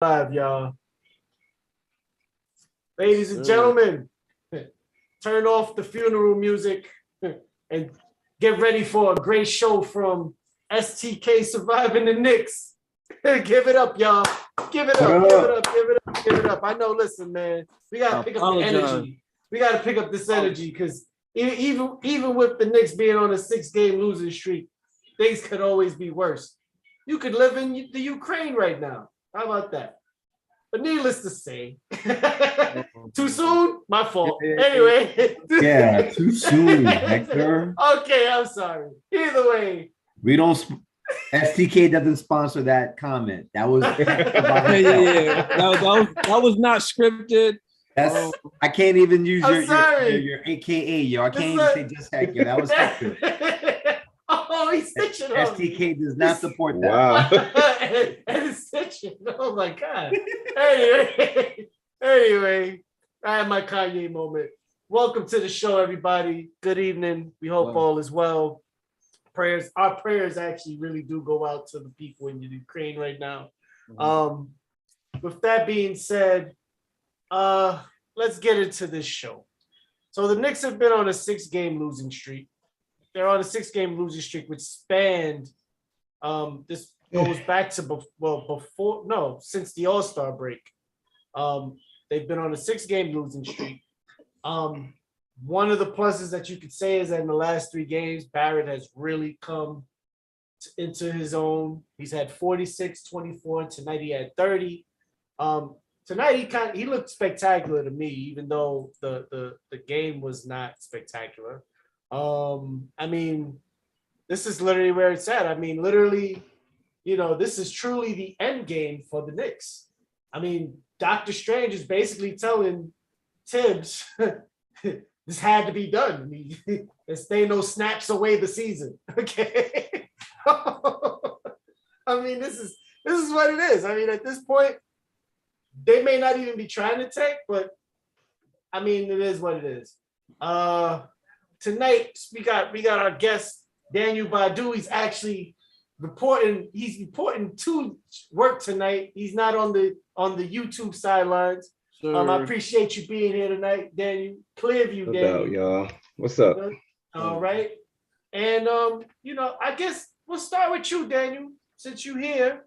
Live, y'all. Ladies and gentlemen, turn off the funeral music and get ready for a great show from STK Surviving the Knicks. Give it up, y'all. Give it up, give it up, give it up, give it up. I know, listen, man, we got to pick up the energy. We got to pick up this energy because even with the Knicks being on a 6-game losing streak, things could always be worse. You could live in the Ukraine right now. How about that? But needless to say, too soon? My fault. Anyway. Yeah, too soon, Hector. Okay, I'm sorry. Either way. We don't, STK doesn't sponsor that comment. That was, yeah. That was not scripted. That's, I can't even use your AKA, yo. I can't even say Just.Hek, yo. That was Hector. Oh, he's stitching on STK does not support that. Wow. and he's stitching. Oh my God. Anyway, I had my Kanye moment. Welcome to the show, everybody. Good evening. We hope all is well. Our prayers actually really do go out to the people in Ukraine right now. With that being said, let's get into this show. So the Knicks have been on a 6-game losing streak. They're on a 6-game losing streak, which spanned. This goes back to since the All-Star break. They've been on a 6-game losing streak. One of the pluses that you could say is that in the last 3 games, Barrett has really come into his own. He's had 46, 24, and tonight he had 30. Tonight he looked spectacular to me, even though the game was not spectacular. I mean, this is literally where it's at. I mean, literally, this is truly the end game for the Knicks. I mean, Dr. Strange is basically telling Tibbs this had to be done. I mean, they no snaps away the season. Okay. I mean, this is what it is. I mean, at this point, they may not even be trying to tank, but I mean, it is what it is. Tonight we got our guest Daniel Badu. He's actually reporting. He's reporting to work tonight. He's not on the YouTube sidelines. Sure. I appreciate you being here tonight, Daniel. Clearview, No Daniel. doubt, y'all. What's up? All right, and I guess we'll start with you, Daniel, since you're here.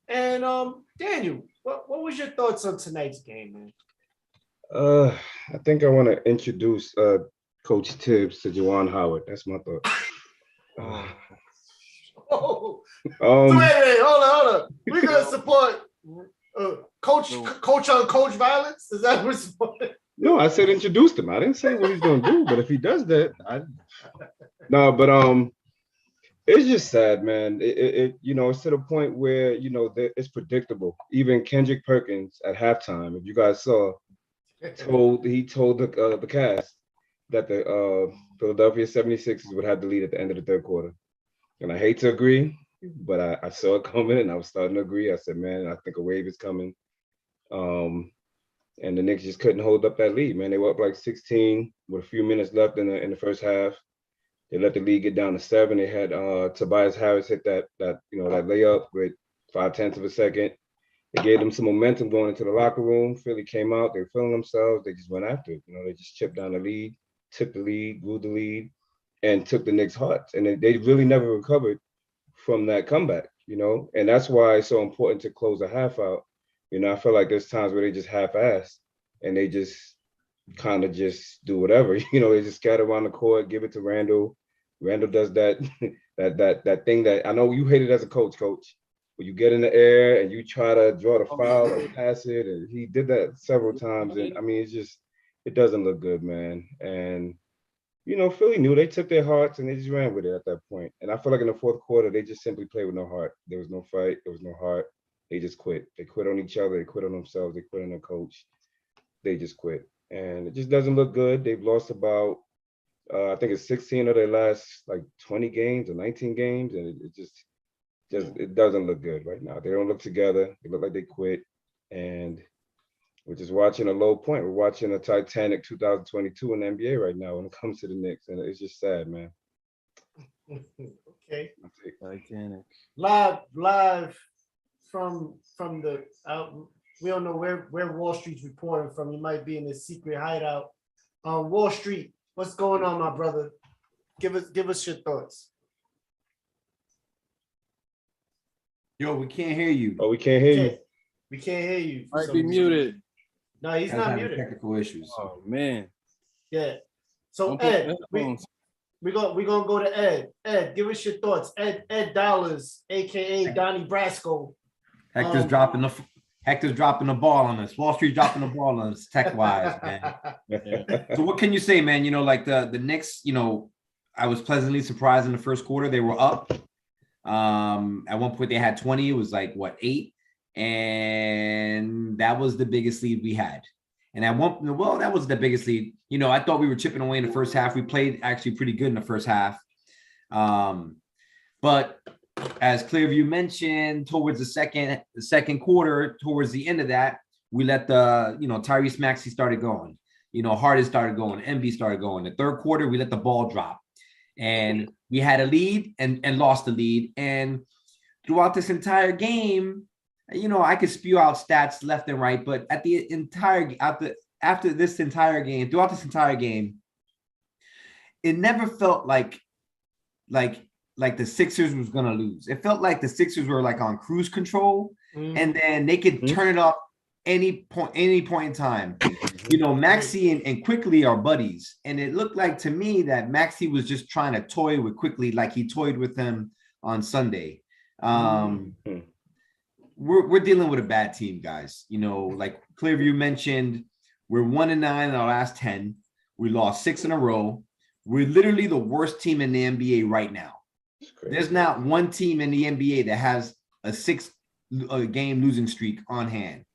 And Daniel, what was your thoughts on tonight's game, man? I think I want to introduce Coach Tibbs to Juwan Howard. That's my thought. Wait, hold on. We're gonna support coach on coach violence. Is that what we're supporting? No, I said introduce him. I didn't say what he's gonna do, but if he does that, it's just sad, man. It's to the point where it's predictable. Even Kendrick Perkins at halftime, if you guys saw, told the cast that the Philadelphia 76ers would have the lead at the end of the third quarter. And I hate to agree, but I saw it coming and I was starting to agree. I said, man, I think a wave is coming. And the Knicks just couldn't hold up that lead, man. They were up like 16 with a few minutes left in the first half. They let the lead get down to 7. They had Tobias Harris hit that layup with 0.5 of a second. It gave them some momentum going into the locker room. Philly came out. They were feeling themselves. They just went after it. They just chipped down the lead, took the lead, grew the lead, and took the Knicks' hearts. And they really never recovered from that comeback, And that's why it's so important to close the half out. I feel like there's times where they just half-ass and they just kind of just do whatever. They just scatter around the court, give it to Randall. Randall does that that thing that I know you hate it as a coach. Where you get in the air and you try to draw the foul or pass it, and he did that several times. And I mean, it doesn't look good, man. And Philly knew they took their hearts and they just ran with it at that point. And I feel like in the fourth quarter, they just simply played with no heart. There was no fight. There was no heart. They just quit. They quit on each other. They quit on themselves. They quit on their coach. They just quit. And it just doesn't look good. They've lost about, I think it's 16 of their last like 20 games or 19 games. And it doesn't look good right now. They don't look together. They look like they quit. And we're just watching a low point. We're watching a Titanic 2022 in the NBA right now when it comes to the Knicks. And it's just sad, man. Okay. Titanic. Live the we don't know where Wall Street's reporting from. He might be in his secret hideout. Wall Street, what's going on, my brother? Give us your thoughts. Yo, we can't hear you. Oh, we can't hear you. We can't hear you. Might be muted. No, he's not muted. Technical issues. Oh man. Yeah. So Ed, we're gonna go to Ed. Ed, give us your thoughts. Ed Dollars, aka Donnie Brasco. Hector's dropping the ball on us. Wall Street dropping the ball on us tech-wise, man. So what can you say, man? You know, like the Knicks, you know, I was pleasantly surprised in the first quarter. They were up. At one point they had 20. It was like, what, 8? And that was the biggest lead we had. And that was the biggest lead. You know, I thought we were chipping away in the first half. We played actually pretty good in the first half. But as Clearview mentioned, towards the second quarter, towards the end of that, we let Tyrese Maxey started going. You know, Harden started going, MB started going. The third quarter, we let the ball drop. And we had a lead and lost the lead. And throughout this entire game, you know, I could spew out stats left and right, but throughout this entire game, it never felt like the Sixers was gonna lose. It felt like the Sixers were like on cruise control, and then they could turn it up any point in time. You know, Maxey and Quickly are buddies, and it looked like to me that Maxey was just trying to toy with Quickly like he toyed with him on Sunday. We're dealing with a bad team, guys. You know, like Clearview mentioned, we're 1-9 in our last 10. We lost 6 in a row. We're literally the worst team in the NBA right now. There's not one team in the NBA that has a 6-game losing streak on hand.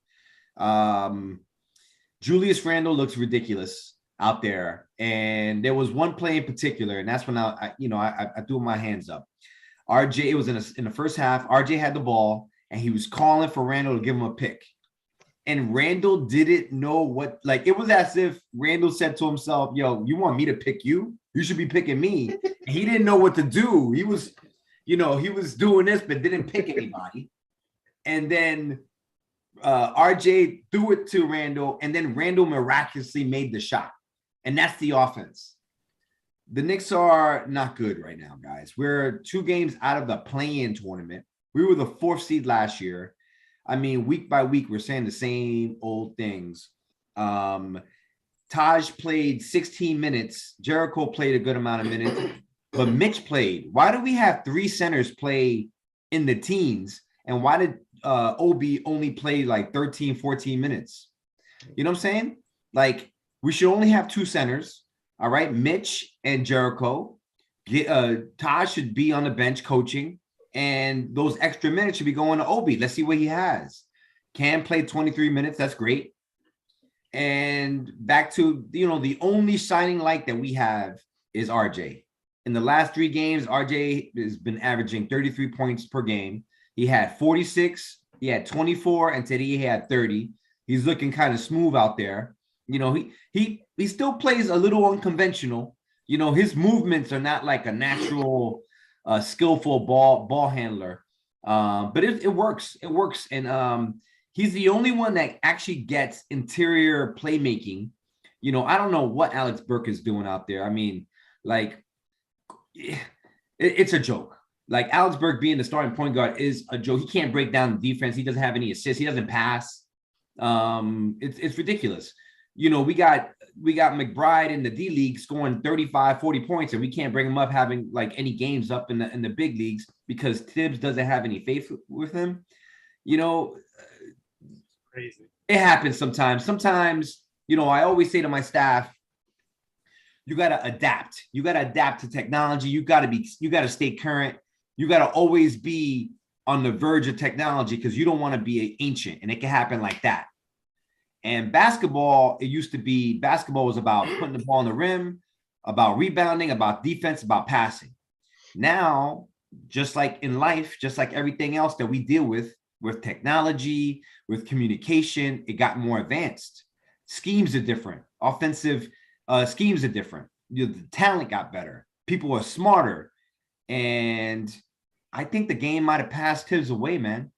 Julius Randle looks ridiculous out there. And there was one play in particular, and that's when I threw my hands up. RJ, it was in the first half. RJ had the ball, and he was calling for Randle to give him a pick. And Randle didn't know what, like, it was as if Randle said to himself, yo, you want me to pick you? You should be picking me. And he didn't know what to do. He was doing this, but didn't pick anybody. And then RJ threw it to Randle, and then Randle miraculously made the shot. And that's the offense. The Knicks are not good right now, guys. We're 2 games out of the play-in tournament. We were the 4th seed last year. I mean, week by week, we're saying the same old things. Taj played 16 minutes. Jericho played a good amount of minutes, but Mitch played. Why do we have 3 centers play in the teens? And why did Obi only play like 13, 14 minutes? You know what I'm saying? Like, we should only have 2 centers. All right, Mitch and Jericho. Taj should be on the bench coaching. And those extra minutes should be going to Obi. Let's see what he has. Cam played 23 minutes. That's great. And back to, you know, the only shining light that we have is RJ. In the last 3 games, RJ has been averaging 33 points per game. He had 46, he had 24, and today he had 30. He's looking kind of smooth out there. You know, he still plays a little unconventional. You know, his movements are not like a natural skillful ball handler. But it works. It works. And he's the only one that actually gets interior playmaking. You know, I don't know what Alex Burke is doing out there. I mean, like, it's a joke. Like, Alex Burke being the starting point guard is a joke. He can't break down the defense. He doesn't have any assists. He doesn't pass. It's ridiculous. You know, we got McBride in the D League scoring 35, 40 points, and we can't bring him up having like any games up in the big leagues because Tibbs doesn't have any faith with him. You know, crazy. It happens sometimes. Sometimes, you know, I always say to my staff, you got to adapt. You got to adapt to technology. You got to stay current. You got to always be on the verge of technology because you don't want to be ancient, and it can happen like that. And basketball, basketball was about putting the ball on the rim, about rebounding, about defense, about passing. Now, just like in life, just like everything else that we deal with technology, with communication, it got more advanced. Schemes are different. Offensive schemes are different. You know, the talent got better. People are smarter. And I think the game might have passed Tibbs away, man.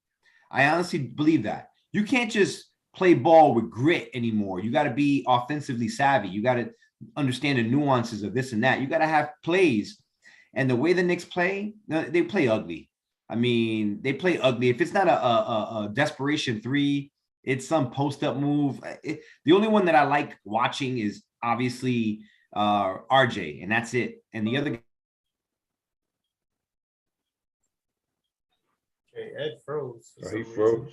I honestly believe that. You can't just play ball with grit anymore. You got to be offensively savvy. You got to understand the nuances of this and that. You got to have plays. And the way the Knicks play, they play ugly. I mean, they play ugly. If it's not a desperation three, it's some post-up move. The only one that I like watching is obviously RJ, and that's it. And the other. Okay, Ed froze. He froze.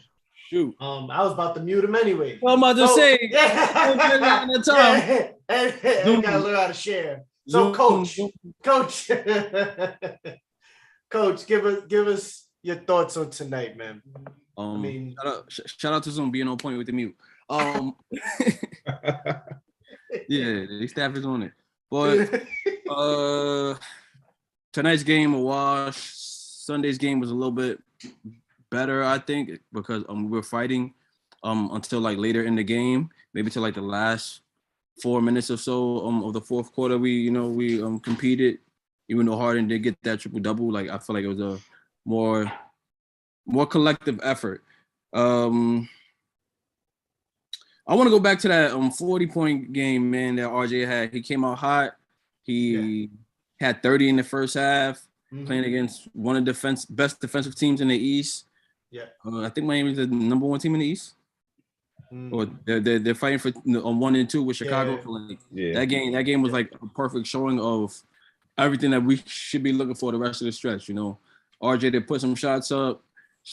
Shoot. I was about to mute him anyway. Well, I'm about to say. Yeah. Time. Ed gotta learn how to share. So, Coach, Coach, give us your thoughts on tonight, man. I mean, shout out to Zoom being on point with the mute. Yeah, the staff is on it. But tonight's game a wash. Sunday's game was a little bit better, I think, because we're fighting until like later in the game, maybe to like the last 4 minutes or so of the fourth quarter. We competed, even though Harden did get that triple double. Like I feel like it was a more collective effort. I want to go back to that 40-point game, man, that RJ had. He came out hot. He had 30 in the first half, playing against one of the best defensive teams in the East. Yeah, I think Miami is the number one team in the East. Or they're fighting for on 1 and 2 with Chicago. That game was like a perfect showing of everything that we should be looking for the rest of the stretch. You know, RJ, they put some shots up,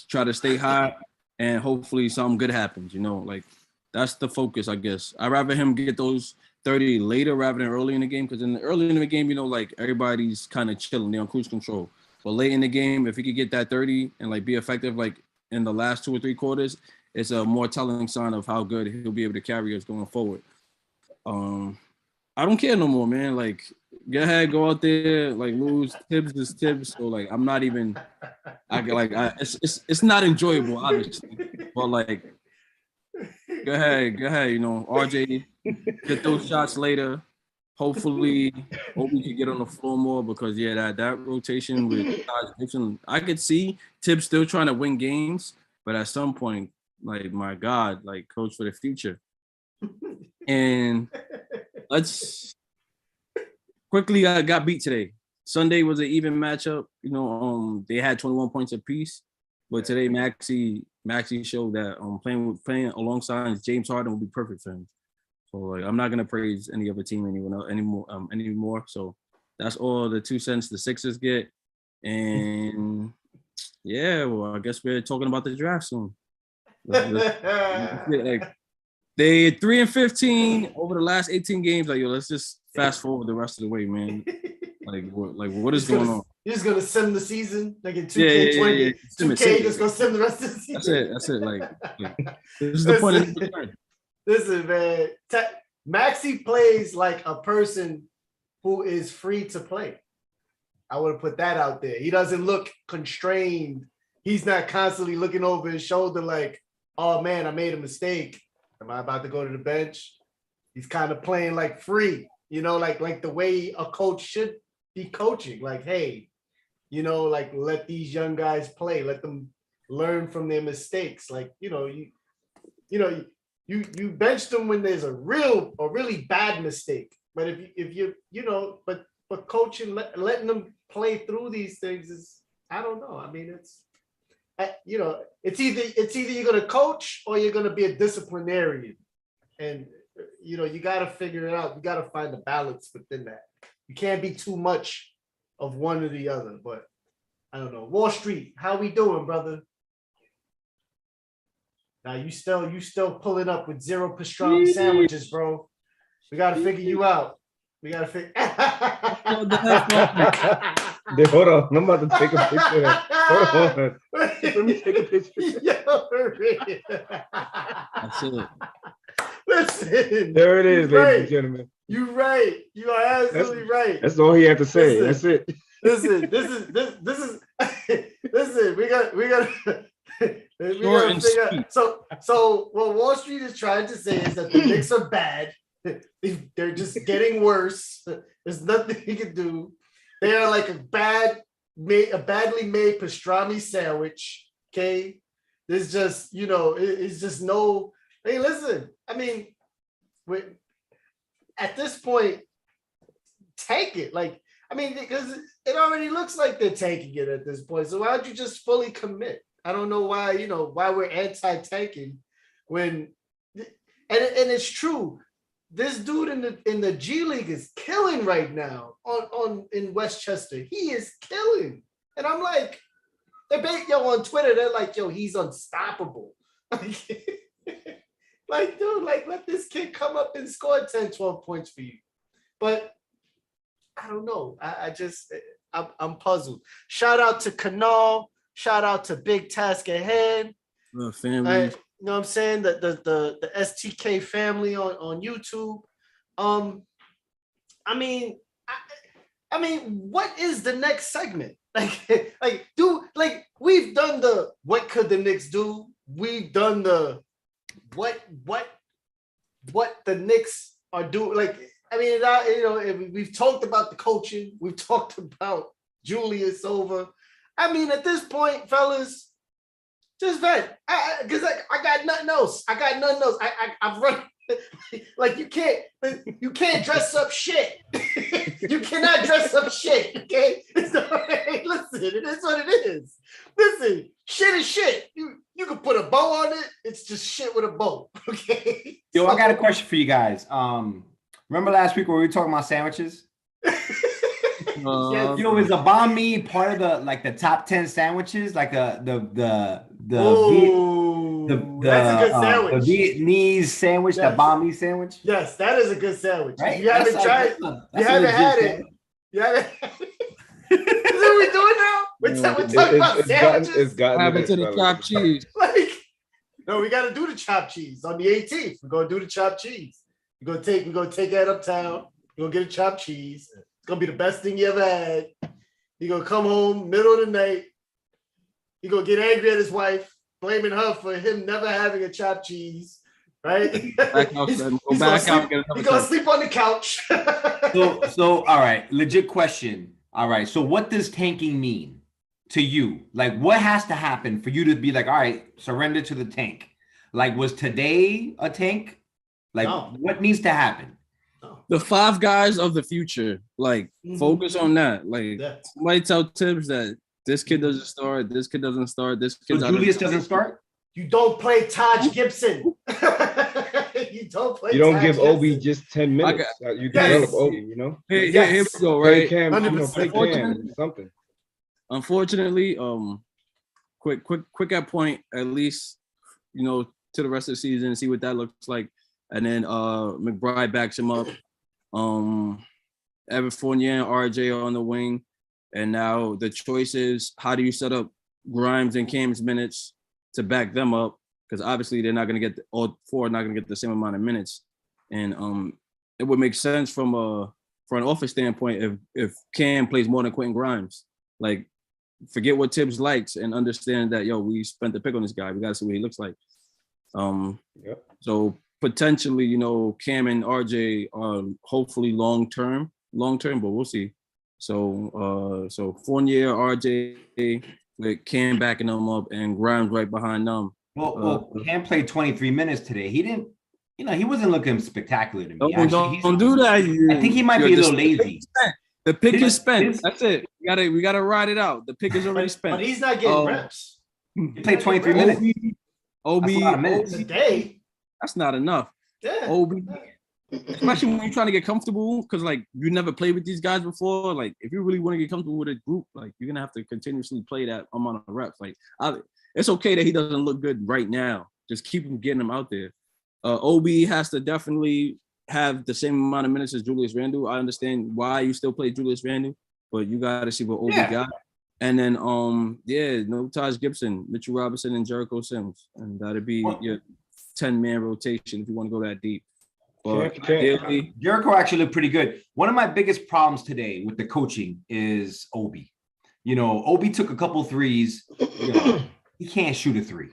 try to stay hot, and hopefully something good happens. You know, like that's the focus, I guess. I'd rather him get those 30 later rather than early in the game, because early in the game, you know, like everybody's kind of chilling, they're on cruise control. But late in the game, if he could get that 30 and like be effective, like in the last 2 or 3 quarters, it's a more telling sign of how good he'll be able to carry us going forward. I don't care no more, man. Like, go ahead, go out there, like lose. Tibbs is Tibbs. So like, I'm not even. It's not enjoyable, obviously. But like, go ahead. You know, RJ, get those shots later. Hopefully, Obi can get on the floor more, because that rotation with Dixon, I could see Tibbs still trying to win games, but at some point, like, my God, like, coach for the future. And let's quickly, I got beat today. Sunday was an even matchup. You know, they had 21 points apiece, but today Maxey showed that playing alongside James Harden would be perfect for him. So like, I'm not gonna praise any other team anymore. So that's all the 2 cents the Sixers get. And yeah, well, I guess we're talking about the draft soon. Like, they 3-15 over the last 18 games. Like, yo, let's just fast forward the rest of the way, man. Like what is going on? You're just gonna sim the season, like in 2K20. 2K just gonna sim the rest of the season. That's it. Like this is the point of the return. Listen, man. Maxey plays like a person who is free to play. I would have put that out there. He doesn't look constrained. He's not constantly looking over his shoulder like, oh man, I made a mistake. Am I about to go to the bench? He's kind of playing like free, you know, like the way a coach should be coaching. Like, hey, you know, like let these young guys play. Let them learn from their mistakes. Like, you bench them when there's a really bad mistake. But if you but coaching, letting them play through these things is, I don't know. I mean, it's either you're gonna coach or you're gonna be a disciplinarian, and you got to figure it out. You got to find the balance within that. You can't be too much of one or the other. But I don't know. Wall Street, how we doing, brother? Now you still pulling up with 0 pastrami sandwiches, bro. We got to figure you out. We got to figure. Hold on, I'm about to take a picture. Hold on. Let me take a picture. That's it. Listen. There it is, ladies and gentlemen. You're right. You are absolutely right. That's all he had to say. That's it. Listen, this is listen, we got to figure out. So what Wall Street is trying to say is that the Knicks are bad. They're just getting worse. There's nothing he can do. They are like a badly made pastrami sandwich. Okay, There's just, it's just no. Hey, listen. I mean, at this point, take it. Like, I mean, because it already looks like they're taking it at this point. So why don't you just fully commit? I don't know why, why we're anti-tanking when, and it's true. This dude in the G League is killing right now in Westchester. He is killing. And I'm like, on Twitter, they're like, he's unstoppable. Like, dude, let this kid come up and score 10, 12 points for you. But I don't know. I'm puzzled. Shout out to Canal. Shout out to Big Task Ahead. Family. You know what I'm saying? The STK family on YouTube. I mean, what is the next segment? We've done the what could the Knicks do? We've done the what the Knicks are doing. We've talked about the coaching. We've talked about Julius over. I mean, at this point, fellas, just vent. Because I got nothing else. I've run. Like, you can't dress up shit. You cannot dress up shit. Okay, listen, it is what it is. Listen, shit is shit. You can put a bow on it. It's just shit with a bow. Okay. Yo, I got a question for you guys. Remember last week where we were talking about sandwiches? Yo, is a banh mi part of the top 10 sandwiches? Like that's a good sandwich. The Vietnamese sandwich, yes. The banh mi sandwich. Yes, that is a good sandwich. Right? You haven't tried. You haven't had it. You haven't. Is that what we're doing now? We're talking about sandwiches. It's gotten happened to the chopped cheese. No, we got to do the chopped cheese on the 18th. We're gonna do the chopped cheese. We're gonna take that uptown. We're gonna get a chopped cheese. It's gonna be the best thing you ever had. You're gonna come home middle of the night. You're gonna get angry at his wife, blaming her for him never having a chopped cheese, right? He's gonna sleep on the couch. So all right, legit question. All right, so what does tanking mean to you? Like, what has to happen for you to be like, all right, surrender to the tank? Like, was today a tank? Like, no. What needs to happen? The 5 guys of the future, focus on that. Somebody tell Tibbs that this kid doesn't start, this kid doesn't start, this kid Julius doesn't start? You don't play Taj Gibson. You don't give Obi just 10 minutes. You develop Obi, Here we go, right? Something. Unfortunately, quick at point, at least, to the rest of the season and see what that looks like. And then McBride backs him up. Evan Fournier and RJ are on the wing. And now the choice is, how do you set up Grimes and Cam's minutes to back them up? Because obviously they're not going to get, all 4 are not going to get the same amount of minutes. And it would make sense from an office standpoint if Cam plays more than Quentin Grimes. Like, forget what Tibbs likes and understand that, we spent the pick on this guy. We got to see what he looks like. So potentially, Cam and RJ are hopefully long term, but we'll see. So Fournier, RJ, with Cam backing them up and Grimes right behind them. Well, Cam played 23 minutes today. He didn't, he wasn't looking spectacular to me. Don't do that. I think he might be a little lazy. The pick is spent. That's it. We gotta ride it out. The pick is already spent. But he's not getting reps. He played 23 minutes. OB today. That's not enough. Yeah. OB, especially when you're trying to get comfortable, because you never played with these guys before. Like, if you really want to get comfortable with a group, you're gonna have to continuously play that amount of reps. It's okay that he doesn't look good right now. Just keep him getting him out there. OB has to definitely have the same amount of minutes as Julius Randle. I understand why you still play Julius Randle, but you got to see what OB got. And then, no Taj Gibson, Mitchell Robinson, and Jericho Sims, and that'd be your 10-man rotation if you want to go that deep. But Jericho actually looked pretty good. One of my biggest problems today with the coaching is Obi. Obi took a couple threes. He can't shoot a 3.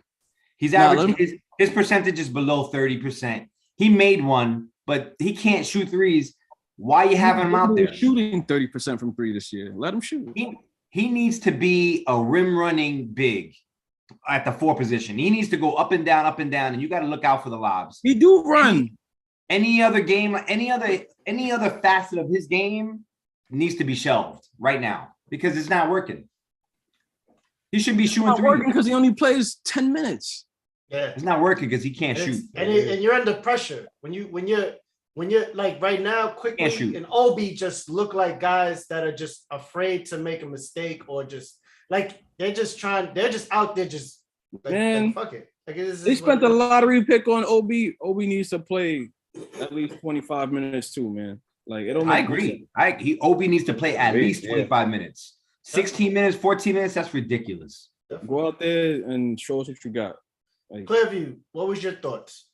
He's averaging his percentage is below 30%. He made one, but he can't shoot threes. Why you having him out there? Shooting 30% from 3 this year. Let him shoot. He needs to be a rim running big at the 4 position. He needs to go up and down, and you got to look out for the lobs. He do run. Any other game, any other facet of his game needs to be shelved right now because it's not working. He should be shooting Not 3. working because he only plays 10 minutes. Yeah, It's not working because he can't shoot. and you're under pressure when you're like right now. Quickly and Obi just look like guys that are just afraid to make a mistake or just like they're just out there just like fuck it. Like They spent the lottery pick on Obi. Obi needs to play at least 25 minutes too, man. Like it don't. I agree. Obi needs to play at least 25 minutes. 16 minutes, 14 minutes. That's ridiculous. Go out there and show us what you got. Like, Clearview, what was your thoughts?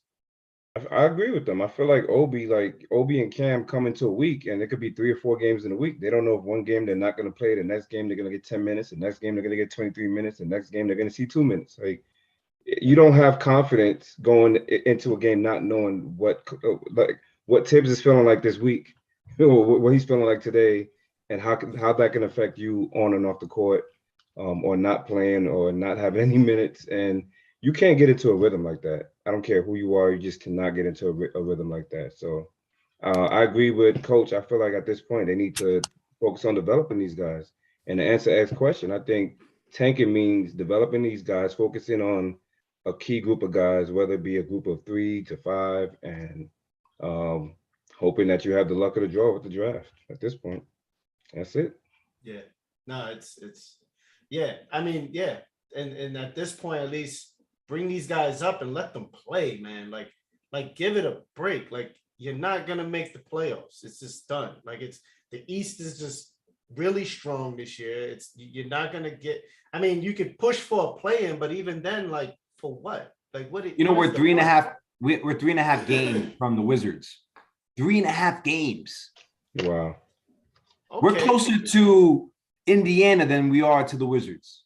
I agree with them. I feel like Obi and Cam come into a week, and it could be 3 or 4 games in a week. They don't know if one game they're not going to play, the next game they're going to get 10 minutes, the next game they're going to get 23 minutes, the next game they're going to see 2 minutes. Like you don't have confidence going into a game not knowing what Tibbs is feeling like this week, what he's feeling like today, and how that can affect you on and off the court, or not playing or not having any minutes. And you can't get into a rhythm like that. I don't care who you are, you just cannot get into a rhythm like that. So I agree with Coach. I feel like at this point they need to focus on developing these guys. And to answer Ed's question, I think tanking means developing these guys, focusing on a key group of guys, whether it be a group of 3 to 5, and hoping that you have the luck of the draw with the draft at this point. That's it. Yeah. No, it's yeah. I mean, yeah. And at this point, at least bring these guys up and let them play, man. Like give it a break. Like you're not gonna make the playoffs. It's just done. Like it's the East is just really strong this year. You're not gonna get. I mean, you could push for a play-in, but even then, like for what? Like what? We're 3.5. We're 3.5 games from the Wizards. 3.5 games. Wow. Okay. We're closer to Indiana than we are to the Wizards.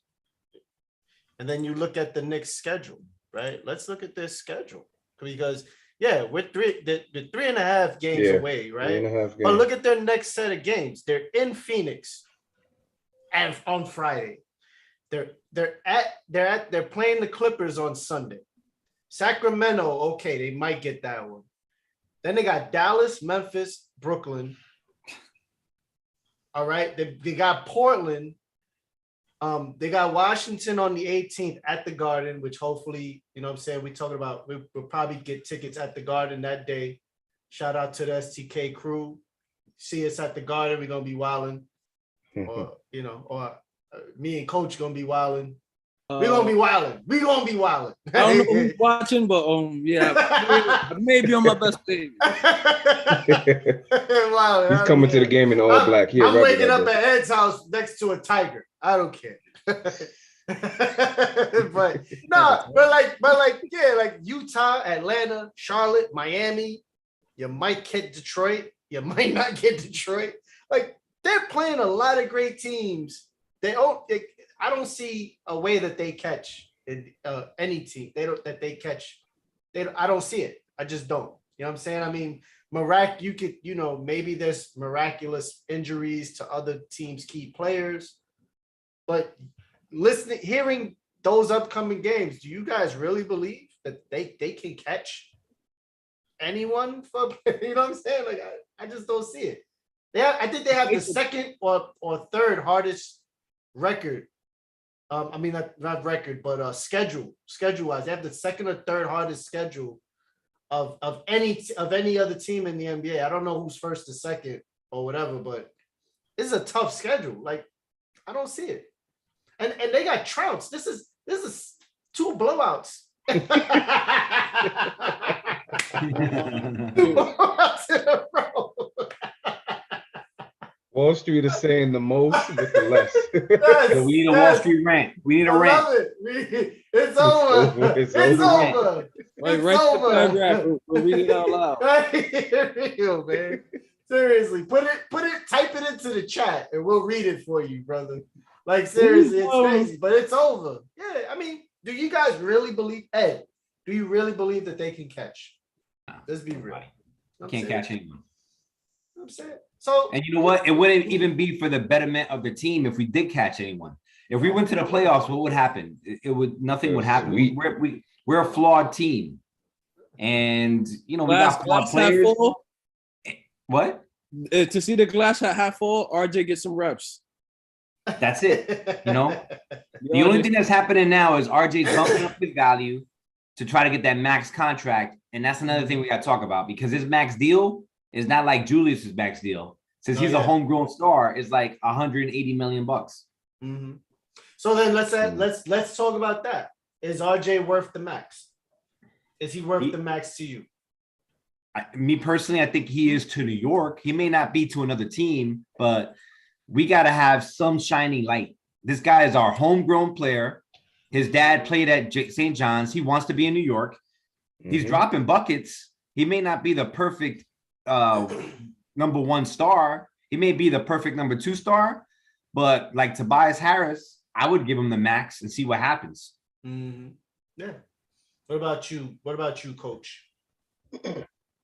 And then you look at the Knicks schedule, right? Let's look at their schedule because we're 3.5 games away, right? 3.5 games. But look at their next set of games. They're in Phoenix, and on Friday, they're playing the Clippers on Sunday. Sacramento, okay, they might get that one. Then they got Dallas, Memphis, Brooklyn. All right, they got Portland. They got Washington on the 18th at the Garden, which hopefully, you know what I'm saying, we'll probably get tickets at the Garden that day. Shout out to the STK crew. See us at the Garden. We're going to be wilding. Or me and Coach going to be wilding. We're going to be wilding. We're going to be wilding. I don't know who's watching, but I may be on my best day. He's coming to the game in all black. I'm waking up at Ed's house next to a tiger. I don't care. but Utah, Atlanta, Charlotte, Miami. You might get Detroit. You might not get Detroit. Like they're playing a lot of great teams. I don't see a way that they catch any team. I don't see it. I just don't. You know what I'm saying? I mean, maybe there's miraculous injuries to other teams' key players. But hearing those upcoming games, do you guys really believe that they can catch anyone? You know what I'm saying? Like I just don't see it. I think they have the second or third hardest record. I mean not record, but schedule wise, they have the second or third hardest schedule of any other team in the NBA. I don't know who's first or second or whatever, but it's a tough schedule. Like I don't see it. And they got trouts. This is 2 blowouts. 2 blowouts in a row. Wall Street is saying the most with the less. So we need a Wall Street rant. We need a rant. Love it. It's over. It's over. Like, write the paragraph. We'll read it out loud. Yo, man. Seriously, type it into the chat, and we'll read it for you, brother. Like seriously, it's crazy, but it's over. Yeah, I mean, do you guys really believe, Ed? Do you really believe that they can catch? Let's be real. Can't catch anyone. I'm saying. So, and you know what? It wouldn't even be for the betterment of the team if we did catch anyone. If we went to the playoffs, what would happen? It would nothing would happen. Sweet. We're a flawed team, and we got flawed glass half players. full. What? To see the glass half full, RJ get some reps. That's it. The only thing that's happening now is RJ's bumping up his value to try to get that max contract, and that's another thing we got to talk about because his max deal is not like Julius's max deal. Since he's a homegrown star, is like $180 million. Mm-hmm. So then let's talk about that. Is RJ worth the max? Is he worth the max to you? Me personally, I think he is to New York. He may not be to another team, but we got to have some shining light. This guy is our homegrown player. His dad played at St. John's. He wants to be in New York. He's dropping buckets. He may not be the perfect number one star. He may be the perfect number two star, but like Tobias Harris, I would give him the max and see what happens. Mm-hmm. Yeah. What about you? What about you, Coach?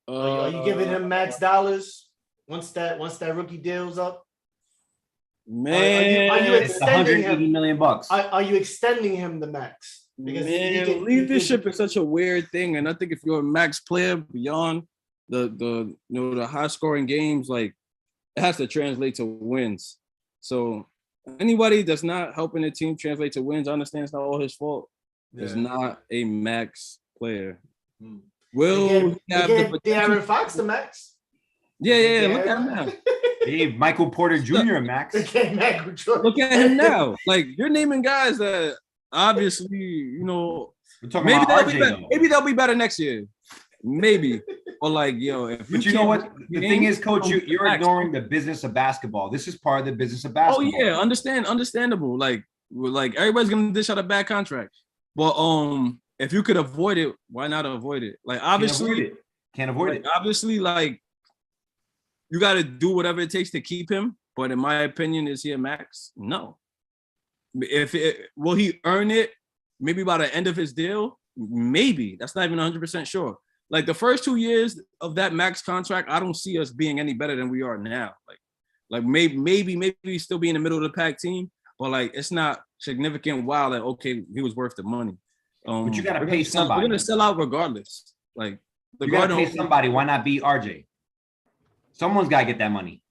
Are you giving him max dollars once that rookie deal's up? Man, are you it's extending $180 million bucks. Are you extending him the max? Because leadership is such a weird thing, and I think if you're a max player beyond the high scoring games, like it has to translate to wins. So anybody that's not helping the team translate to wins, I understand it's not all his fault. Yeah. Is not a max player. Will he have the De'Aaron Fox the max? Yeah. Look at him now. Hey, Michael Porter Jr. max. Look at him now. Like you're naming guys that obviously, maybe they'll be better next year. Maybe. Or like, but you know what? The thing is, Coach, you're ignoring the business of basketball. This is part of the business of basketball. Oh yeah, understandable. Like everybody's gonna dish out a bad contract. But if you could avoid it, why not avoid it? Like obviously can't avoid it. Obviously, like you got to do whatever it takes to keep him. But in my opinion, is he a max? No. Will he earn it? Maybe by the end of his deal, maybe. That's not even 100% sure. Like the first 2 years of that max contract, I don't see us being any better than we are now. Like maybe still be in the middle of the pack team, but like it's not significant. Wow, like okay, he was worth the money. But you gotta pay somebody. We're gonna sell out regardless. Like you gotta pay somebody. Why not be RJ? Someone's gotta get that money.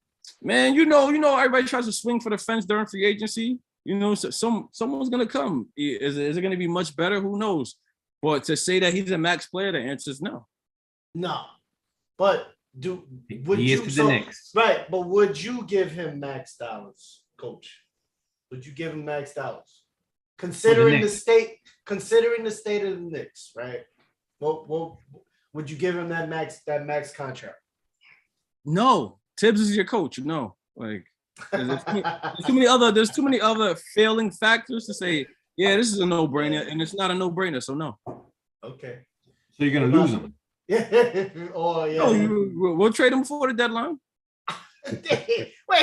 Man, everybody tries to swing for the fence during free agency. Someone's gonna come. Is it gonna be much better? Who knows? But to say that he's a max player, the answer is no. No. But would he you is to the Knicks. Right, but would you give him max dollars, Coach? Would you give him max dollars? Considering the state of the Knicks, right? Well, would you give him that max contract? No. Tibbs is your coach, Like there's too many other failing factors to say, yeah, this is a no-brainer, and it's not a no-brainer, so no. Okay. So you're gonna lose him. Oh yeah. No, we'll trade him before the deadline. Wait a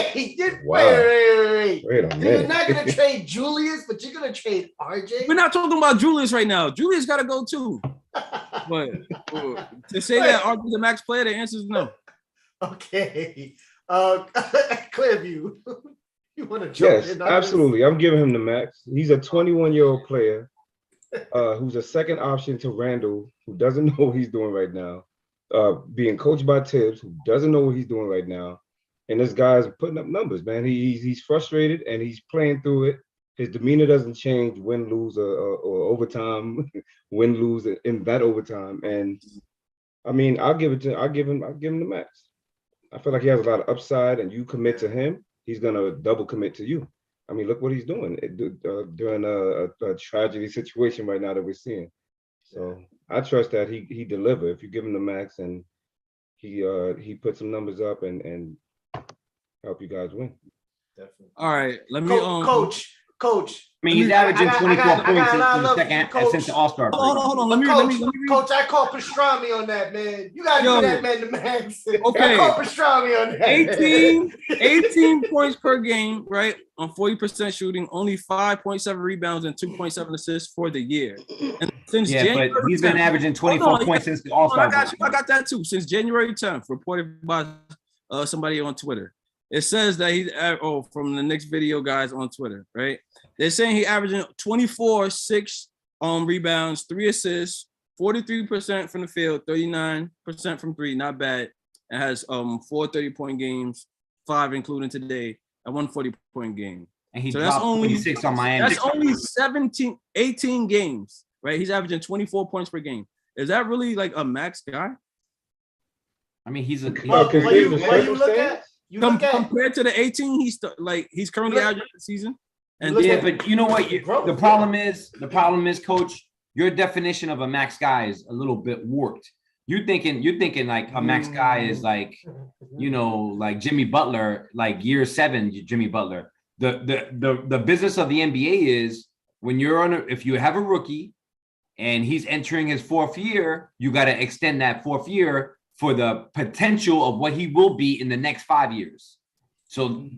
minute. You're not gonna trade Julius, but you're gonna trade RJ. We're not talking about Julius right now. Julius gotta go too. But to say that RJ's a max player, the answer is no. Okay. Clearview. You want to jump in? Yes, absolutely. I'm giving him the max. He's a 21-year-old player who's a second option to Randall, who doesn't know what he's doing right now, being coached by Tibbs, who doesn't know what he's doing right now. And this guy's putting up numbers, man. He's frustrated and he's playing through it. His demeanor doesn't change win, lose, or overtime, win, lose in that overtime. And I mean, I'll give him the max. I feel like he has a lot of upside, and you commit to him, he's gonna double commit to you. I mean, look what he's doing during a tragedy situation right now that we're seeing. So I trust that he deliver. If you give him the max and he put some numbers up and help you guys win. Definitely. All right, let me Coach. I mean, he's averaging 24 points since the All-Star break. Hold on. Let me Coach, I call pastrami on that, man. You got to give that man the max. Okay. I call pastrami on that. 18 points per game, right? On 40% shooting, only 5.7 rebounds and 2.7 assists for the year. And since January but he's been averaging 24 points since the All-Star break. I got that too. Since January 10th, reported by somebody on Twitter. It says that he's from the Knicks video guys on Twitter, right? They're saying he averaging 24, 6 rebounds, 3 assists, 43% from the field, 39% from 3, not bad. And has 4 30-point games, 5 including today, and 1 40-point game. And he So dropped that's only 26 on Miami. That's only 18 games, right? He's averaging 24 points per game. Is that really like a max guy? I mean, he's a Well, when you look at compared to the 18, he's currently averaging the season. And yeah, but you know what? The problem is, Coach, your definition of a max guy is a little bit warped. You're thinking like a max guy is like, like Jimmy Butler, like year 7, Jimmy Butler. The business of the NBA is when if you have a rookie and he's entering his 4th year, you got to extend that 4th year for the potential of what he will be in the next 5 years. So,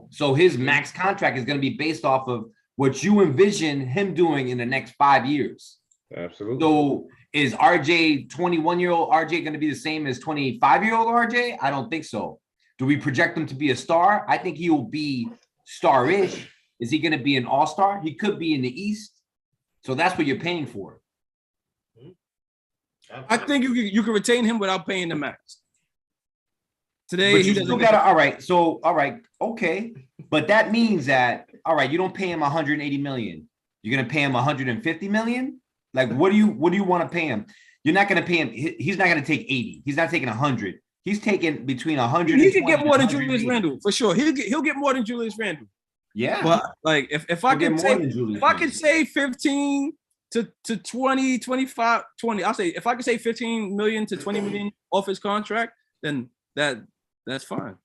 so his max contract is going to be based off of what you envision him doing in the next 5 years. Absolutely. So is RJ 21-year-old RJ going to be the same as 25-year-old RJ? I don't think so. Do we project him to be a star? I think he will be star-ish. Is he going to be an all-star? He could be in the East. So that's what you're paying for. I think you can retain him without paying the max. Today, but you still gotta. All right. Okay. But that means that, all right, you don't pay him 180 million. You're gonna pay him 150 million. Like, what do you want to pay him? You're not gonna pay him. He's not gonna take 80. He's not taking 100. He's taking between 100. He could get more than Julius Randle for sure. He'll get more than Julius Randle. Yeah. But like, if I could say 15 to 20, 25, 20, I'll say if I could say 15 million to 20 million off his contract, then that's fine.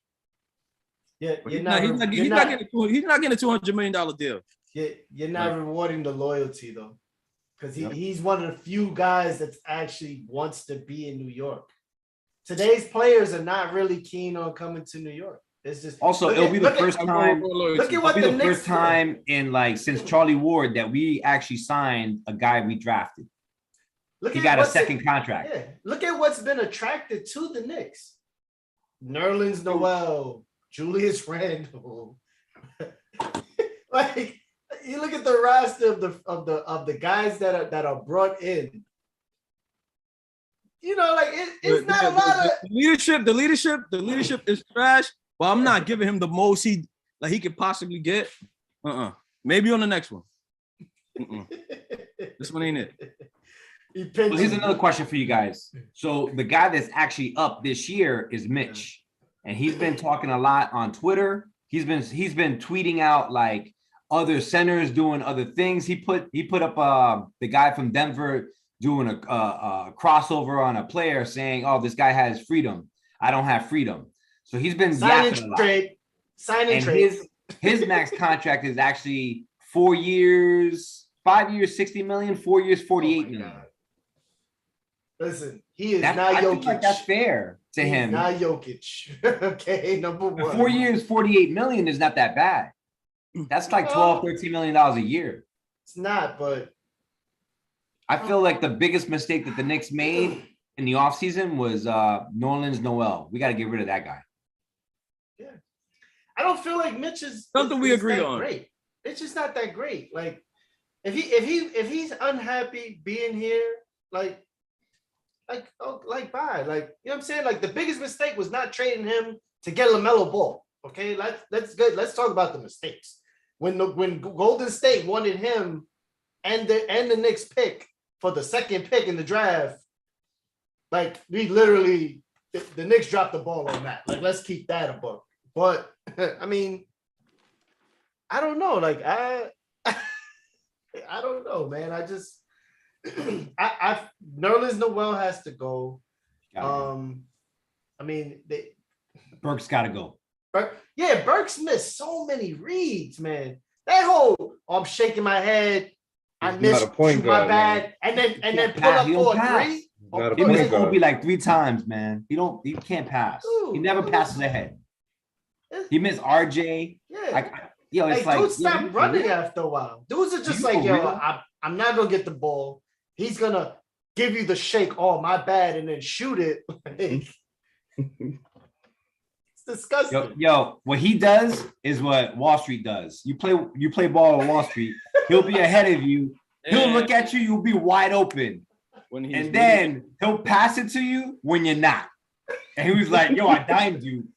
Yeah, he's not getting a $200 million deal. Yeah, you're not rewarding the loyalty though, because he's one of the few guys that actually wants to be in New York. Today's players are not really keen on coming to New York. It's just it'll be the first time. Look at what the first time in since Charlie Ward that we actually signed a guy we drafted. He got a second contract. Yeah, look at what's been attracted to the Knicks. Nerlens Noel, Julius Randle. Like, you look at the roster of the guys that are brought in. It's not a lot of the leadership is trash. But I'm not giving him the most he could possibly get. Maybe on the next one. This one ain't it. Well, here's another question for you guys. So the guy that's actually up this year is Mitch, and he's been talking a lot on Twitter. He's been tweeting out like other centers doing other things. He put up the guy from Denver doing a crossover on a player saying, "Oh, this guy has freedom. I don't have freedom." So he's been yapping a lot. Sign and trade. His max contract is actually 4 years, 5 years, 60 million, 4 years, 48 million. God. Listen, he is not Jokic. I feel like that's fair to him. Not Jokic. Okay, number one. 4 years, 48 million is not that bad. That's like $12, $13 million a year. It's not, but I feel like the biggest mistake that the Knicks made in the offseason was Nerlens Noel. We got to get rid of that guy. Yeah. I don't feel like Mitch is something we agree on. Great. It's just not that great. Like if he's unhappy being here, bye. Like, you know what I'm saying? Like the biggest mistake was not trading him to get LaMelo Ball. Okay, let's talk about the mistakes. When Golden State wanted him and the Knicks pick for the second pick in the draft, like we literally the Knicks dropped the ball on that. Like, let's keep that a buck. But I mean, I don't know. Like I don't know, man. I just Nerlens Noel has to go. I mean, Burks got to go. Burks missed so many reads, man. That whole I'm shaking my head, I missed my bad, and then pull up for a three. It was going to be like 3 times, man. He can't pass. Dude, he never passes ahead. He missed RJ. Yeah. It's like dudes stop running after a while. Dudes are just like, I'm not gonna get the ball. He's gonna give you the shake. Oh, my bad, and then shoot it. It's disgusting. Yo, what he does is what Wall Street does. You play ball on Wall Street. He'll be ahead of you. He'll look at you. You'll be wide open. And then he'll pass it to you when you're not. And he was like, yo, I dimed you.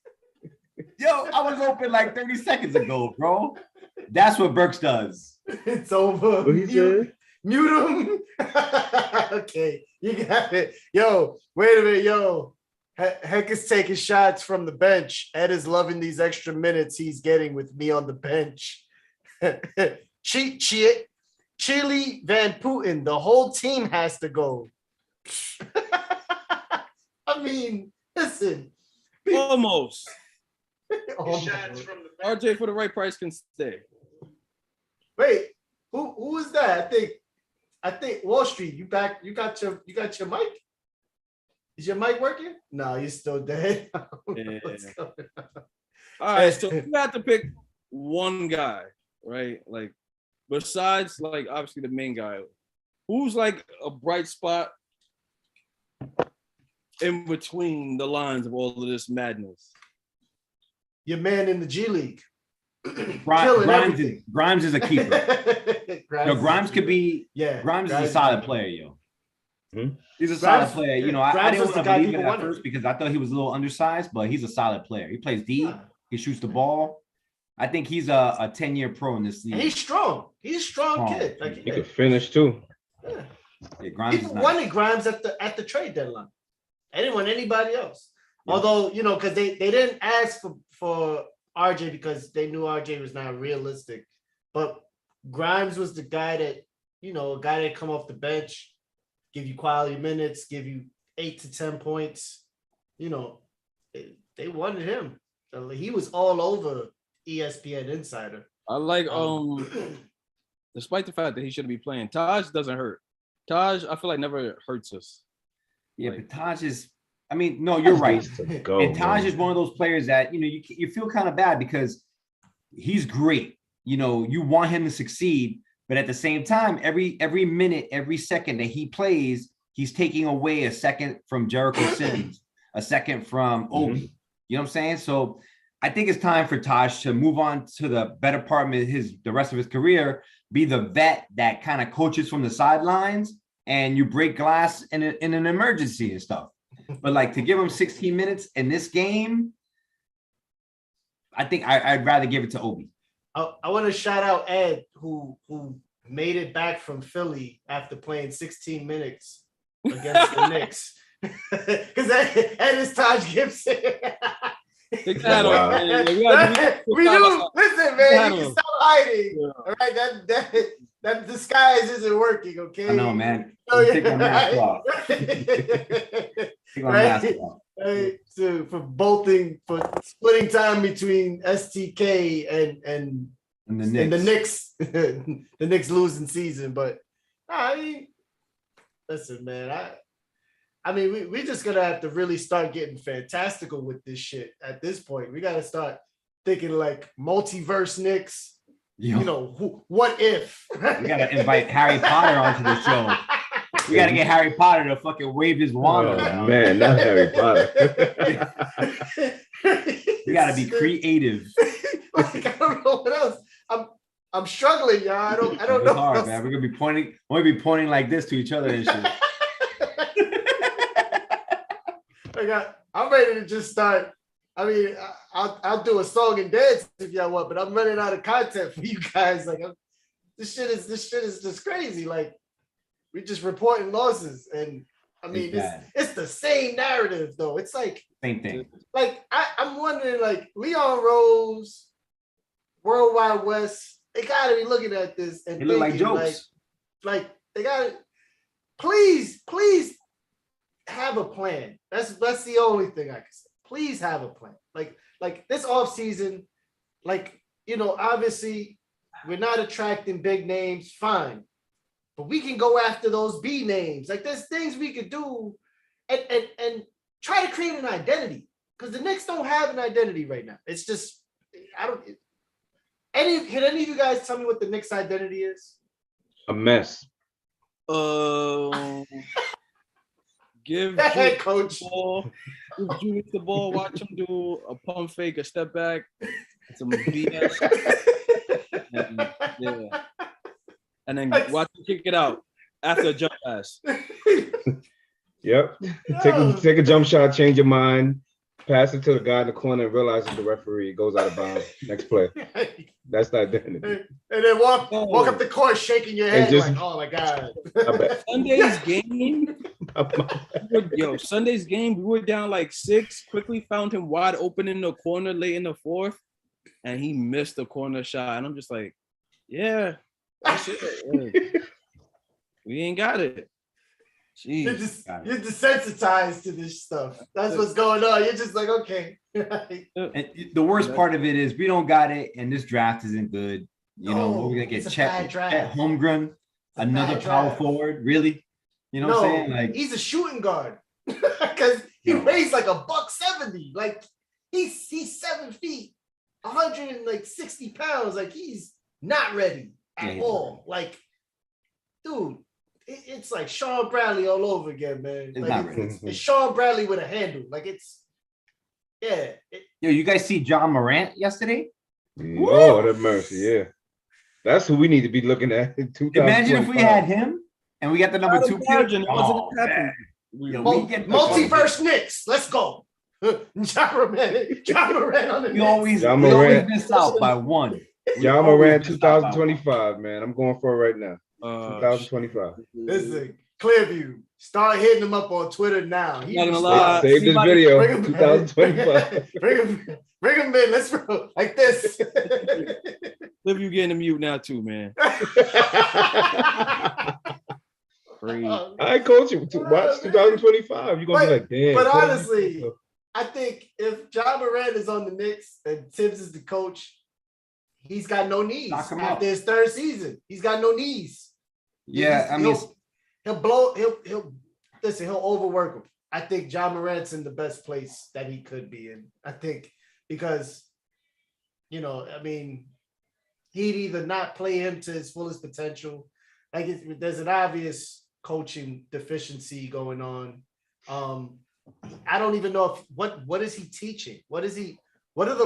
Yo, I was open like 30 seconds ago, bro. That's what Burks does. It's over. What he said? Mute him. Okay, you got it. Yo, wait a minute, yo. Heck is taking shots from the bench. Ed is loving these extra minutes he's getting with me on the bench. Chile Van Putin, the whole team has to go. I mean, listen. Almost. Almost. RJ for the right price can stay. Wait, who is that? I think Wall Street. You back? You got your mic? Is your mic working? No, you're still dead. Yeah. All right, so you have to pick one guy, right? Like, besides, like, obviously the main guy, who's like a bright spot in between the lines of all of this madness? Your man in the G League. Grimes is a keeper. Grimes could be. Yeah, Grimes is a solid player, yo. Hmm? He's a solid player. You know, I didn't was want the to guy believe it people at wanted. first because I thought he was a little undersized, but he's a solid player. He plays D. He shoots the ball. I think he's a 10-year pro in this league. And he's strong. He's a strong kid. Like, He could finich too. Yeah, Grimes People is wanted Grimes at the trade deadline. I didn't want anybody else. Yeah. Although, you know, because they didn't ask for RJ because they knew RJ was not realistic. But Grimes was the guy that, you know, a guy that come off the bench, give you quality minutes, give you 8 to 10 points. You know, they wanted him. He was all over ESPN Insider. I like despite the fact that he shouldn't be playing, Taj doesn't hurt. Taj, I feel like never hurts us. Yeah, like, but Taj is. I mean, no, you're right. Go, and Taj is one of those players that you feel kind of bad because he's great. You know, you want him to succeed, but at the same time, every minute, every second that he plays, he's taking away a second from Jericho Simmons, a second from Obi. Mm-hmm. You know what I'm saying? So I think it's time for Taj to move on to the better part of the rest of his career, be the vet that kind of coaches from the sidelines, and you break glass in an emergency and stuff. But like to give him 16 minutes in this game, I think I'd rather give it to Obi. I want to shout out Ed, who made it back from Philly after playing 16 minutes against the Knicks. Because Ed is Taj Gibson. We knew. Listen, man, you can stop hiding. Yeah. All right, that disguise isn't working. Okay. I know, man. Take my mask off. Take my mask off. Right. So for splitting time between STK and the Knicks, the Knicks losing season. But I mean, listen, man, I mean, we're just gonna have to really start getting fantastical with this shit at this point. We gotta start thinking like multiverse Knicks. You know, what if? We gotta invite Harry Potter onto the show. We gotta get Harry Potter to fucking wave his wand around. Man, not Harry Potter. We gotta be creative. Like, I don't know what else. I'm struggling, y'all. I don't know. It's hard, man. We're gonna be pointing like this to each other and shit. I'm ready to just start. I mean, I'll do a song and dance if y'all want, but I'm running out of content for you guys. Like, this shit is just crazy. Like, we just reporting losses, and I mean, it's the same narrative though. It's like same thing. Like I'm wondering, like Leon Rose, World Wide West, they gotta be looking at this and they look like jokes. Like they gotta please have a plan. That's the only thing I can say. Please have a plan. Like this offseason, like, you know, obviously we're not attracting big names, fine. But we can go after those B names. Like there's things we could do and try to create an identity. Because the Knicks don't have an identity right now. It's just, can any of you guys tell me what the Knicks identity is? A mess. Give Hey, Julius coach. the ball. Give Julius the ball. Watch him do a pump fake, a step back, some BS, and then watch him kick it out after a jump pass. Yep. Take a jump shot, change your mind, pass it to the guy in the corner, and realize it's the referee. Goes out of bounds. Next play. That's the identity. And then walk up the court, shaking your head just- like, "Oh my god!" Sunday's game, Sunday's game, we were down like 6. Quickly found him wide open in the corner late in the 4th, and he missed the corner shot. And I'm just like, yeah, that's it. We ain't got it. You're Jeez. you're desensitized to this stuff. That's what's going on. You're just like, okay. And the worst part of it is we don't got it, and this draft isn't good. You know, we're gonna get Chet Holmgren, another power forward. Really? You know what I'm saying? Like, he's a shooting guard because he weighs like $170. Like he's 7 feet, 160 pounds. Like he's not ready at all. Like, dude. It's like Sean Bradley all over again, man. It's Sean Bradley with a handle. Like Yo, you guys see John Morant yesterday? Lord have mercy, yeah. That's who we need to be looking at in 2025. Imagine if we had him and we got the number 2 pick. Multiverse Knicks. Let's go. John Morant on the We always miss out by one. John Morant 2025, man. I'm going for it right now. 2025. Listen, Clearview, start hitting him up on Twitter now. Not gonna lie. Save this video. 2025. Bring him in. Let's roll like this. Clearview getting a mute now too, man. I coach you. Watch 2025. You're gonna be like, damn. But honestly, I think if John Morant is on the Knicks and Tibbs is the coach, he's got no knees after his 3rd season. He's got no knees. Yeah, he'll overwork him. I think John Morant's in the best place that he could be in. I think because, he'd either not play him to his fullest potential. Like there's an obvious coaching deficiency going on. I don't even know what is he teaching? What are the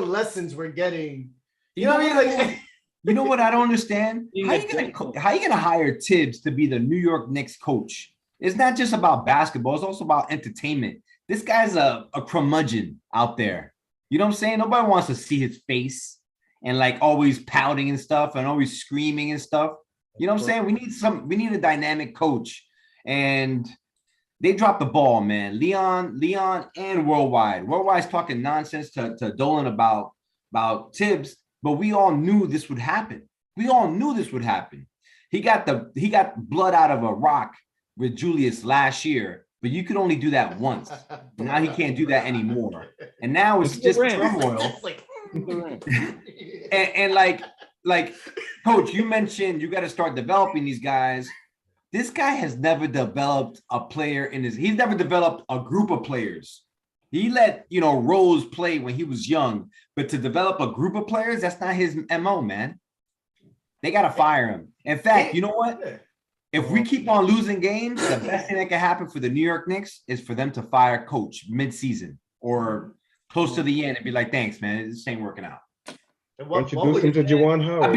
lessons we're getting? You know what I mean? Like, you know what I don't understand? How you gonna hire Tibbs to be the New York Knicks coach? It's not just about basketball, it's also about entertainment. This guy's a curmudgeon out there. You know what I'm saying? Nobody wants to see his face and like always pouting and stuff and always screaming and stuff. You know what I'm saying? We need a dynamic coach. And they dropped the ball, man. Leon and Worldwide. Worldwide's talking nonsense to Dolan about Tibbs. But we all knew this would happen. He got blood out of a rock with Julius last year, but you could only do that once. Now he can't do that anymore. And now it's just turmoil. and like, Coach, you mentioned you got to start developing these guys. This guy has never developed a player he's never developed a group of players. He let, Rose play when he was young, but to develop a group of players, that's not his MO, man. They got to fire him. In fact, you know what? If we keep on losing games, the best thing that can happen for the New York Knicks is for them to fire coach mid-season or close to the end and be like, thanks, man, this ain't working out. Introduce him to Juwan Howard. At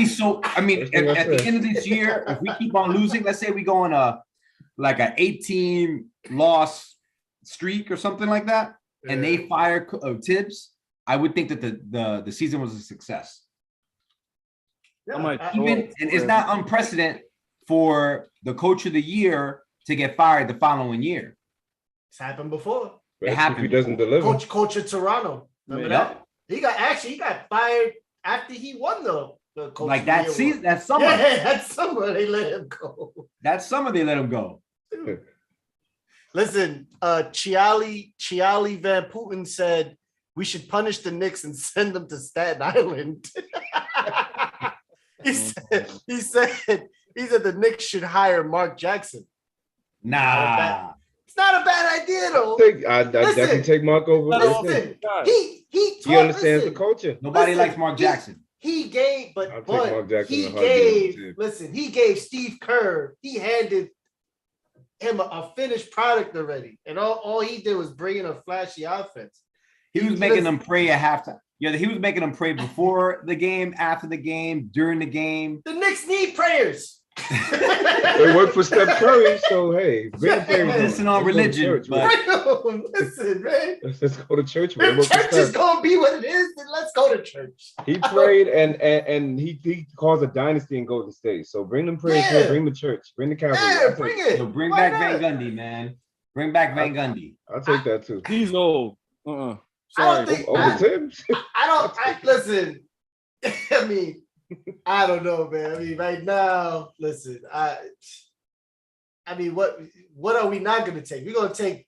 the end of this year, if we keep on losing, let's say we go on an 18 loss streak or something like that, and they fire Tibbs, I would think that the season was a success. And it's not unprecedented for the coach of the year to get fired the following year. It's happened before. It happened. If he doesn't deliver. Coach of Toronto. Remember that? He got fired after he won the coach. Like that season, that summer. Yeah, that summer they let him go. That summer they let him go. Listen, Chiali Van Putten said we should punish the Knicks and send them to Staten Island. He said the Knicks should hire Mark Jackson. Nah. It's not a bad idea though. I definitely take Mark over. Listen, he understands the culture. Nobody likes Mark Jackson. He gave Steve Kerr, he handed him a finished product already, and all he did was bring in a flashy offense. He was making them pray at halftime. Yeah, he was making them pray before the game, after the game, during the game. The Knicks need prayers. They work for Steph Curry, so hey, listen on religion. Listen, man. Let's go to church. If church is gonna be what it is, then let's go to church. He prayed and he caused a dynasty in Golden State. So bring them prayers here, bring the church, bring the Cavaliers. Yeah, bring it. So bring back Van Gundy, man. Bring back Van Gundy. I'll take that too. He's old. Sorry. Listen. I mean, I don't know, man. I mean, right now, listen. I mean, what are we not going to take? We're going to take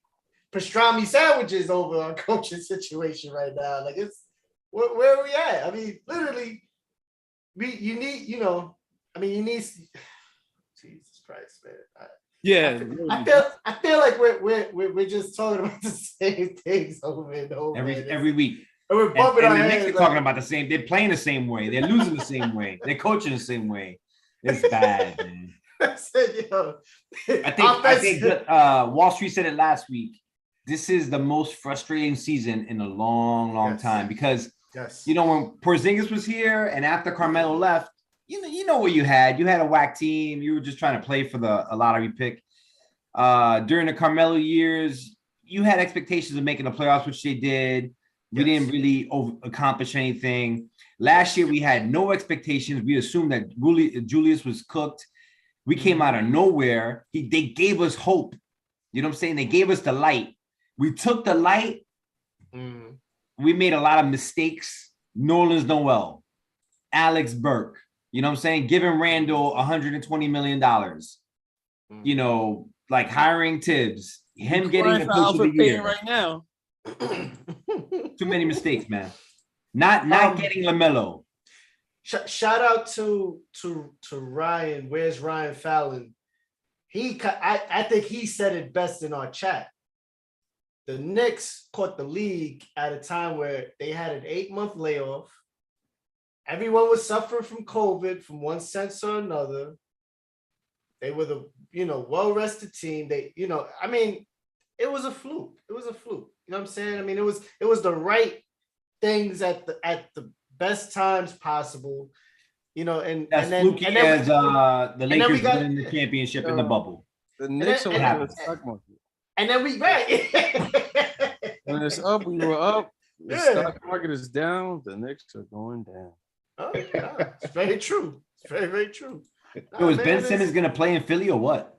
pastrami sandwiches over our coaching situation right now. Like, it's where are we at? I mean, literally, you need. Jesus Christ, man. I feel like we're just talking about the same things over and over every week. And we're bumping our heads. The Knicks are talking about the same. They're playing the same way. They're losing the same way. They're coaching the same way. It's bad, man. I think Wall Street said it last week. This is the most frustrating season in a long time because when Porzingis was here and after Carmelo left, you know what you had. You had a whack team. You were just trying to play for a lottery pick. During the Carmelo years, you had expectations of making the playoffs, which they did. We didn't really accomplish anything. Last year, we had no expectations. We assumed that Julius was cooked. We came out of nowhere. They gave us hope. You know what I'm saying? They gave us the light. We took the light. We made a lot of mistakes. Nerlens Noel, Alex Burke. You know what I'm saying? Giving Randall $120 million. Like hiring Tibbs. Him getting the coach of the year right now. Too many mistakes, man. Not getting LaMelo. Shout out to Ryan. Where's Ryan Fallon? I think he said it best in our chat. The Knicks caught the league at a time where they had an 8-month layoff. Everyone was suffering from COVID from one sense or another. They were the well-rested team. It was a fluke. It was a fluke. You know what I'm saying? I mean, it was the right things at the best times possible. And as then the Lakers winning the championship in the bubble. The Knicks are the stock market. And then we when it's up, we were up. The stock market is down. The Knicks are going down. Oh, yeah. It's very true. It's very, very true. Is Ben Simmons going to play in Philly or what?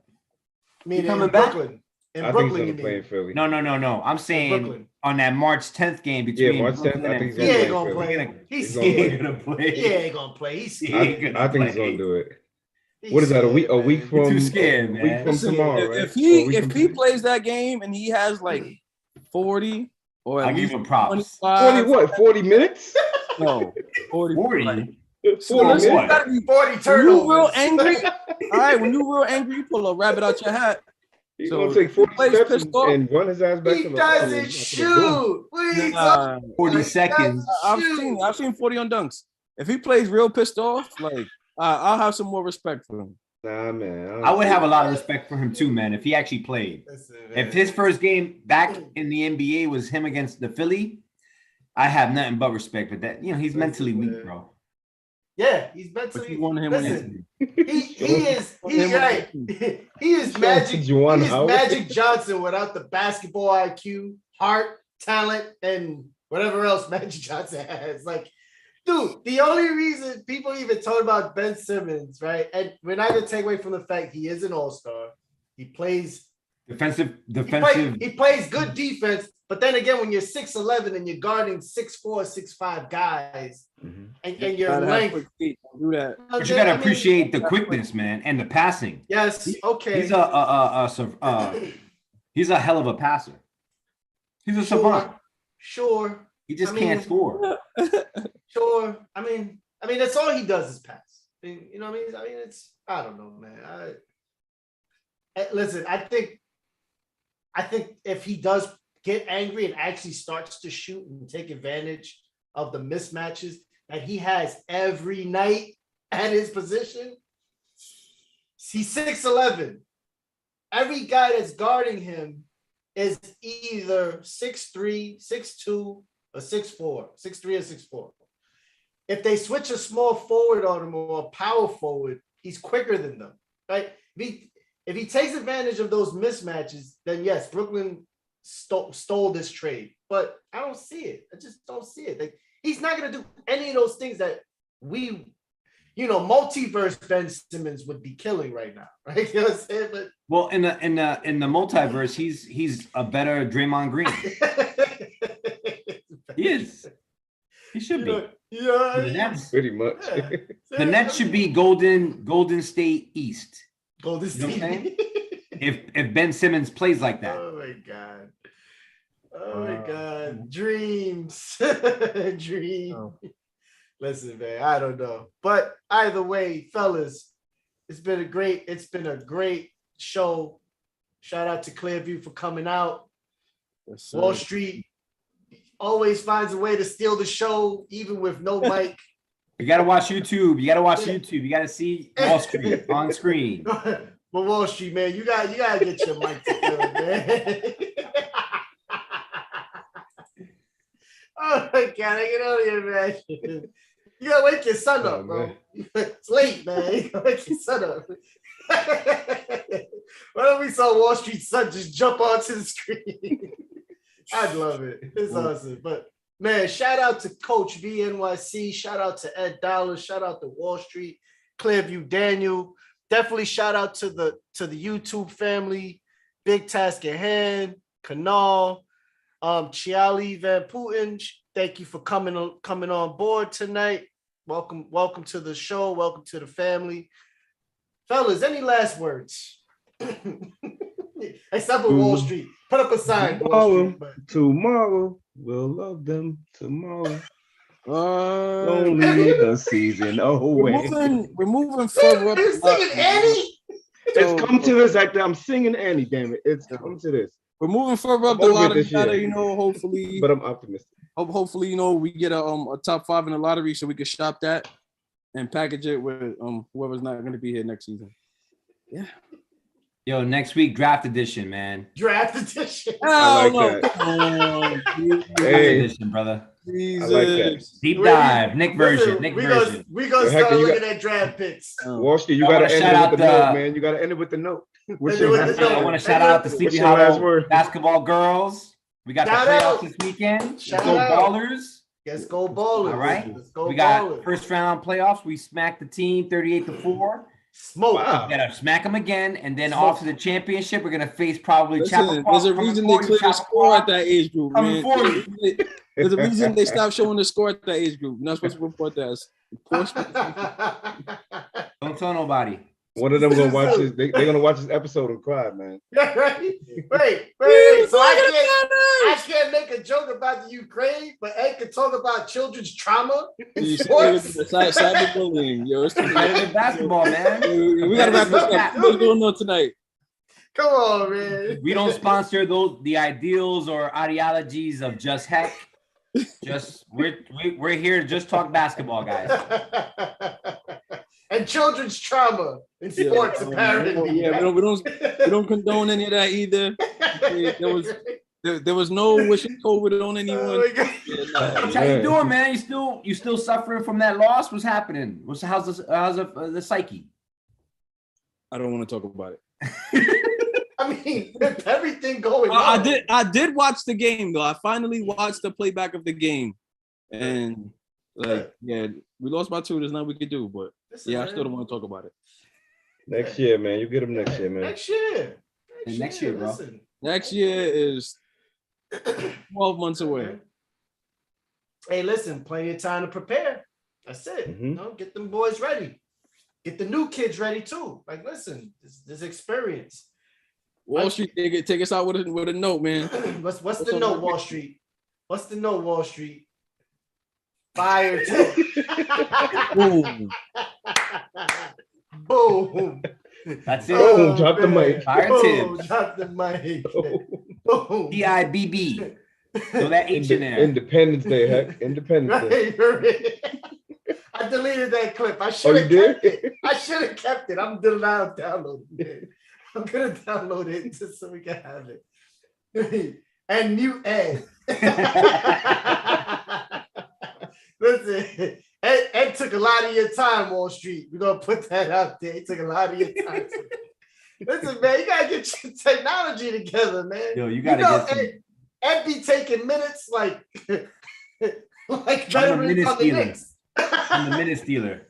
I mean, in Brooklyn. I think he's going to play in Philly. No. I'm saying on that March 10th game between March 10th, I think he's going to play. He's going to play. He ain't going to play. I think he's going to do it. What is that? A week from? Too scared, man. A week from tomorrow, right? If he plays that game and he has like 40 or I give him props. 40 minutes? No, 40. 40. 40 turnovers. When you real angry, all right. When you real angry, you pull a rabbit out your hat. He's gonna take 40 steps and run his ass back to the. He doesn't shoot. 40 seconds. I've seen 40 on dunks. If he plays real pissed off, like I'll have some more respect for him. Nah, man. I would have a lot of respect for him too, man. If he actually played, if his first game back in the NBA was him against the Philly, I have nothing but respect. But that he's mentally weak, bro. Yeah, he's mentally. But you want him? Listen, he's right. He is Magic. He is Magic Johnson without the basketball IQ, heart, talent, and whatever else Magic Johnson has. Like, dude, the only reason people even talk about Ben Simmons, right? And we're not gonna take away from the fact he is an all-star. He plays defensive. He plays good defense. But then again, when you're 6'11" and you're guarding 6'4", 6'5" guys, and your length, do that. But you gotta appreciate the quickness, man, and the passing. Yes, okay. He's a hell of a passer. He's a savant. Sure. He just can't score. Sure. I mean, that's all he does is pass. You know what I mean? It's I don't know, man. Listen, I think if he does get angry and actually starts to shoot and take advantage of the mismatches that he has every night at his position. He's 6'11". every guy that's guarding him is either 6'3", 6'2", or 6'4", 6'3" or 6'4". If they switch a small forward on him or a power forward, he's quicker than them, right? If he takes advantage of those mismatches, then yes, Brooklyn stole this trade. But I don't see it. I just don't see it. Like, he's not going to do any of those things that multiverse Ben Simmons would be killing right now, right? You know what I'm saying? But well, in the multiverse, he's a better Draymond Green. He is. He should be. The Nets, pretty much. Yeah. The Nets should be Golden State East. Golden State. You know what I'm saying? If Ben Simmons plays like that. Oh my God. Dreams. Dreams. Oh. Listen, man, I don't know. But either way, fellas, it's been a great show. Shout out to Clearview for coming out. Yes, Wall Street always finds a way to steal the show, even with no mic. You gotta watch YouTube. You gotta see Wall Street on screen. But Wall Street, man, you gotta get your mic together, man. Oh my God, I can only imagine. You gotta wake your son up, bro. Man. It's late, man. You gotta wake your son up. Why don't we saw Wall Street son just jump onto the screen? I'd love it. It's awesome. But man, shout out to Coach V NYC. Shout out to Ed Dollar. Shout out to Wall Street, Clearview Daniel. Definitely shout out to the YouTube family. Big Task at Hand, Canal, Chiali Van Putin. Thank you for coming on board tonight. Welcome to the show. Welcome to the family. Fellas, any last words? Except for Wall Street. Put up a sign. Tomorrow, we'll love them tomorrow. Only the season away. We're moving forward. Singing Annie. It's come to this actor. I'm singing Annie, damn it. It's come to this. We're moving further up the lottery, hopefully. But I'm optimistic. Hopefully, we get a top 5 in the lottery so we can shop that and package it with whoever's not going to be here next season. Yeah. Yo, next week, draft edition, man. Draft edition. I like that. Hey, edition, brother. Jesus. I like that. Deep dive, Nick version. We gonna start looking at draft picks. Wall Street, you gotta end it with the note, man. You gotta end it with the note. I want to shout out the Sleepy Hollow basketball girls. We got the playoffs this weekend. Let's go Ballers. Let's go Ballers. All right. We got first round playoffs. We smacked the team 38-4. Smoke. Wow. We're gonna smack them again, and then off to the championship. We're gonna face probably. There's a reason they clear the score at that age group, man. There's a reason they stopped showing the score at that age group. You're not supposed to report that. Don't tell nobody. One of them gonna watch this. They're gonna watch this episode and cry, man. Yeah, right. Wait. So I can't make a joke about the Ukraine, but Ed can talk about children's trauma in sports. Cyberbullying, yo. It's competitive basketball, man. We gotta wrap this up. What's going on tonight? Come on, man. We don't sponsor the ideals or ideologies of Just.Hek. We're here to just talk basketball, guys. And children's trauma in sports, apparently. Yeah, we don't condone any of that either. There was no wishing COVID on anyone. How you doing, man? You still suffering from that loss? What's happening? How's the psyche? I don't want to talk about it. I mean, with everything going on. I did watch the game though. I finally watched the playback of the game, and we lost by 2. There's nothing we could do, but I still don't want to talk about it. Next year, man. You get them next year, man. Next year, bro. Listen. Next year is 12 months away. Hey, listen, plenty of time to prepare. That's it. Mm-hmm. Get them boys ready. Get the new kids ready too. Like, listen, this experience. Wall Street, take us out with a note, man. What's the note, Wall Street? What's the note, Wall Street? Fire tip. Boom. Boom. That's it. Boom. Drop the mic. Fire tip. Drop the mic. Boom. DIBB. So that H in there. Independence Day, heck. Independence Day. I deleted that clip. I should have kept it. I'm downloading it. I'm gonna download it just so we can have it. And mute Ed. Listen, Ed took a lot of your time, Wall Street. We're gonna put that out there. He took a lot of your time. Listen, man, you gotta get your technology together, man. Yo, you gotta get some... Ed be taking minutes like I'm veterans on the Knicks. I'm the minute stealer.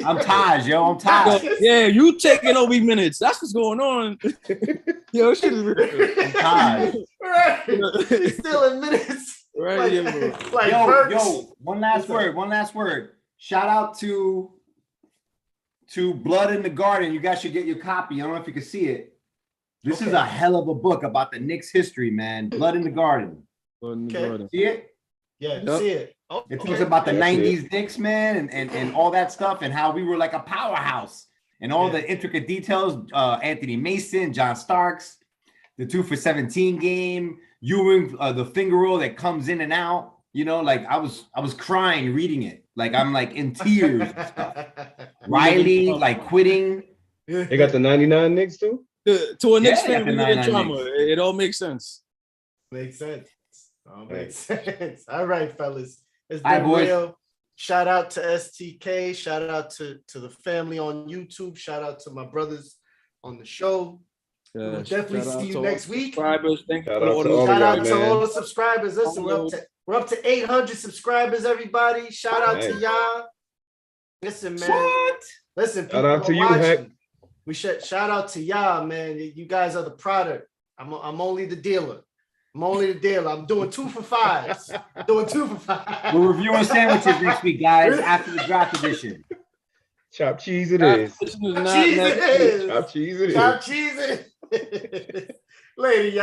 I'm Taj, yo. I'm Taj. Yeah, you taking OB minutes. That's what's going on. Yo, shit is real. I'm Taj. Right. He's stealing minutes. Right, yo, one last word. Shout out to Blood in the Garden. You guys should get your copy. I don't know if you can see it. This is a hell of a book about the Knicks history, man. Blood in the Garden. See it? Yeah, see it. Oh, it talks about the 90s Knicks, man, and all that stuff, and how we were like a powerhouse, and all the intricate details. Anthony Mason, John Starks, the 2 for 17 game, Ewing, the finger roll that comes in and out. You know, like I was crying reading it. Like I'm like in tears and stuff. Riley like quitting. They got the 99 Knicks too? To a Knicks fan, it all makes sense. Makes sense. Makes sense. All right, fellas. It's been real. Shout out to STK. Shout out to the family on YouTube. Shout out to my brothers on the show. We'll definitely see you next week. Subscribers. Thank you. Shout out to all the subscribers. Listen, we're up to 800 subscribers, everybody. Shout out to y'all. Listen, man. What? Listen, shout out to you, Hek. We shout out to y'all, man. You guys are the product. I'm only the dealer. I'm doing 2 for 5s. We're reviewing sandwiches next week, guys, after the draft edition. Chopped cheese it is. Chopped cheese it is. Later, y'all.